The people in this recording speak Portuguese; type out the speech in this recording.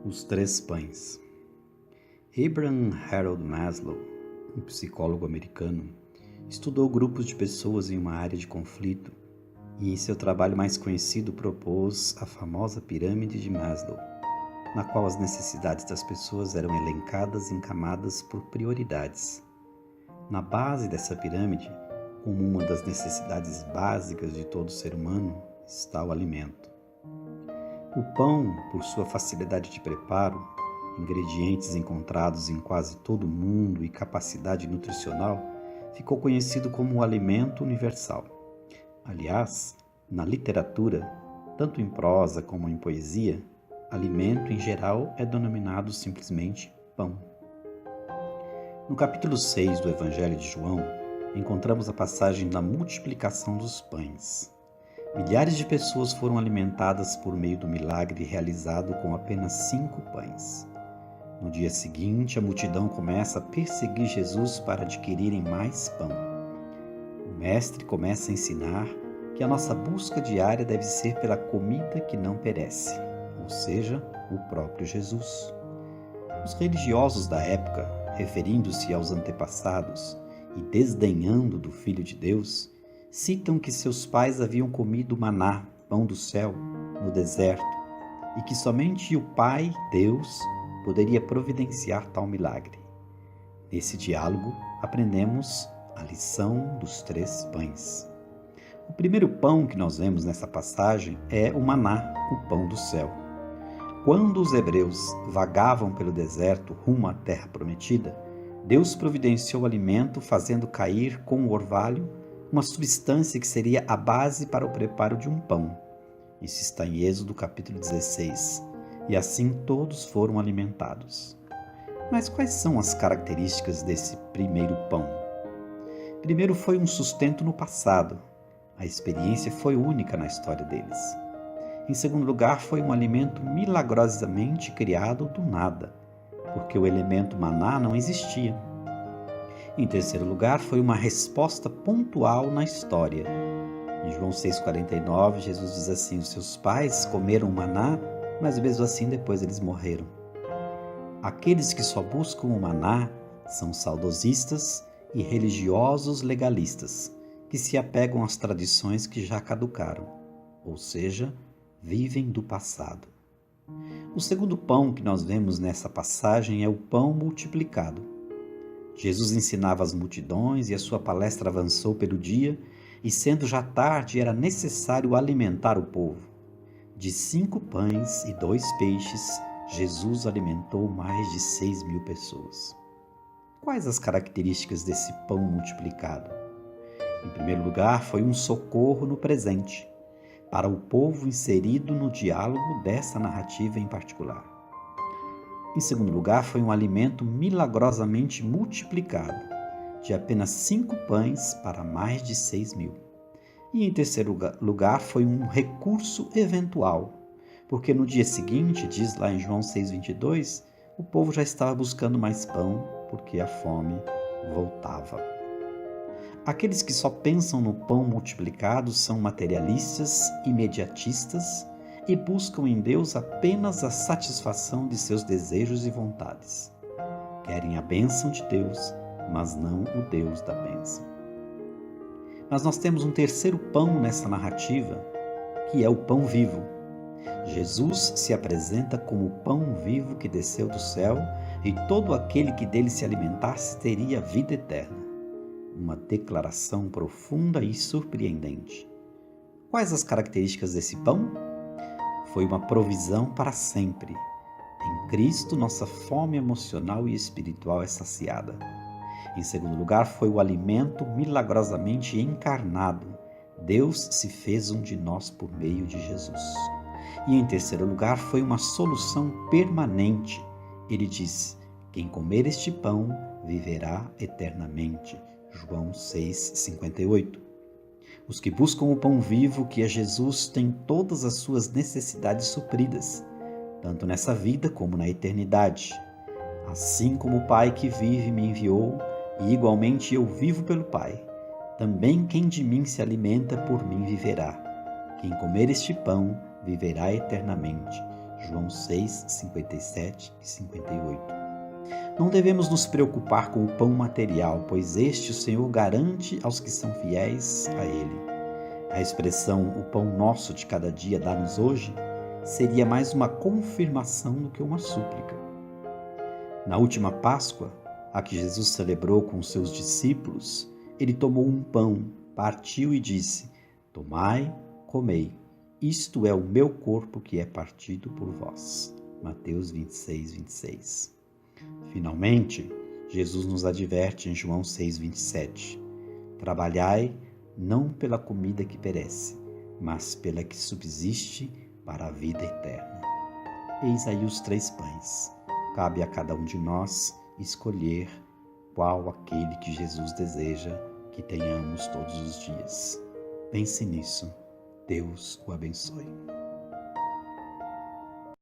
Os Três Pães. Abraham Harold Maslow, um psicólogo americano, estudou grupos de pessoas em uma área de conflito e, em seu trabalho mais conhecido, propôs a famosa pirâmide de Maslow, na qual as necessidades das pessoas eram elencadas em camadas por prioridades. Na base dessa pirâmide, como uma das necessidades básicas de todo ser humano, está o alimento. O pão, por sua facilidade de preparo, ingredientes encontrados em quase todo o mundo e capacidade nutricional, ficou conhecido como o alimento universal. Aliás, na literatura, tanto em prosa como em poesia, alimento em geral é denominado simplesmente pão. No capítulo 6 do Evangelho de João, encontramos a passagem da multiplicação dos pães. Milhares de pessoas foram alimentadas por meio do milagre realizado com apenas 5 pães. No dia seguinte, a multidão começa a perseguir Jesus para adquirirem mais pão. O mestre começa a ensinar que a nossa busca diária deve ser pela comida que não perece, ou seja, o próprio Jesus. Os religiosos da época, referindo-se aos antepassados e desdenhando do Filho de Deus, citam que seus pais haviam comido maná, pão do céu, no deserto, e que somente o Pai, Deus, poderia providenciar tal milagre. Nesse diálogo, aprendemos a lição dos 3 pães. O primeiro pão que nós vemos nessa passagem é o maná, o pão do céu. Quando os hebreus vagavam pelo deserto rumo à terra prometida, Deus providenciou alimento fazendo cair com o orvalho uma substância que seria a base para o preparo de um pão. Isso está em Êxodo capítulo 16. E assim todos foram alimentados. Mas quais são as características desse primeiro pão? Primeiro, foi um sustento no passado. A experiência foi única na história deles. Em segundo lugar, foi um alimento milagrosamente criado do nada, porque o elemento maná não existia. Em terceiro lugar, foi uma resposta pontual na história. Em João 6,49, Jesus diz assim: os seus pais comeram maná, mas mesmo assim depois eles morreram. Aqueles que só buscam o maná são saudosistas e religiosos legalistas, que se apegam às tradições que já caducaram, ou seja, vivem do passado. O segundo pão que nós vemos nessa passagem é o pão multiplicado. Jesus ensinava as multidões e a sua palestra avançou pelo dia, e sendo já tarde, era necessário alimentar o povo. De 5 pães e 2 peixes, Jesus alimentou mais de 6.000 pessoas. Quais as características desse pão multiplicado? Em primeiro lugar, foi um socorro no presente, para o povo inserido no diálogo dessa narrativa em particular. Em segundo lugar, foi um alimento milagrosamente multiplicado, de apenas 5 pães para mais de 6.000. E em terceiro lugar, foi um recurso eventual, porque no dia seguinte, diz lá em João 6,22, o povo já estava buscando mais pão, porque a fome voltava. Aqueles que só pensam no pão multiplicado são materialistas, imediatistas e buscam em Deus apenas a satisfação de seus desejos e vontades. Querem a bênção de Deus, mas não o Deus da bênção. Mas nós temos um terceiro pão nessa narrativa, que é o pão vivo. Jesus se apresenta como o pão vivo que desceu do céu, e todo aquele que dele se alimentasse teria vida eterna. Uma declaração profunda e surpreendente. Quais as características desse pão? Foi uma provisão para sempre. Em Cristo, nossa fome emocional e espiritual é saciada. Em segundo lugar, foi o alimento milagrosamente encarnado. Deus se fez um de nós por meio de Jesus. E em terceiro lugar, foi uma solução permanente. Ele diz: quem comer este pão viverá eternamente. João 6,58. Os que buscam o pão vivo, que é Jesus, têm todas as suas necessidades supridas, tanto nessa vida como na eternidade. Assim como o Pai que vive me enviou, e igualmente eu vivo pelo Pai, também quem de mim se alimenta por mim viverá. Quem comer este pão viverá eternamente. João 6, 57 e 58. Não devemos nos preocupar com o pão material, pois este o Senhor garante aos que são fiéis a Ele. A expressão "o pão nosso de cada dia dá-nos hoje" seria mais uma confirmação do que uma súplica. Na última Páscoa, a que Jesus celebrou com seus discípulos, ele tomou um pão, partiu e disse: "Tomai, comei, isto é o meu corpo que é partido por vós." Mateus 26, 26. Finalmente, Jesus nos adverte em João 6, 27. "Trabalhai não pela comida que perece, mas pela que subsiste para a vida eterna." Eis aí os 3 pães. Cabe a cada um de nós escolher qual aquele que Jesus deseja que tenhamos todos os dias. Pense nisso. Deus o abençoe.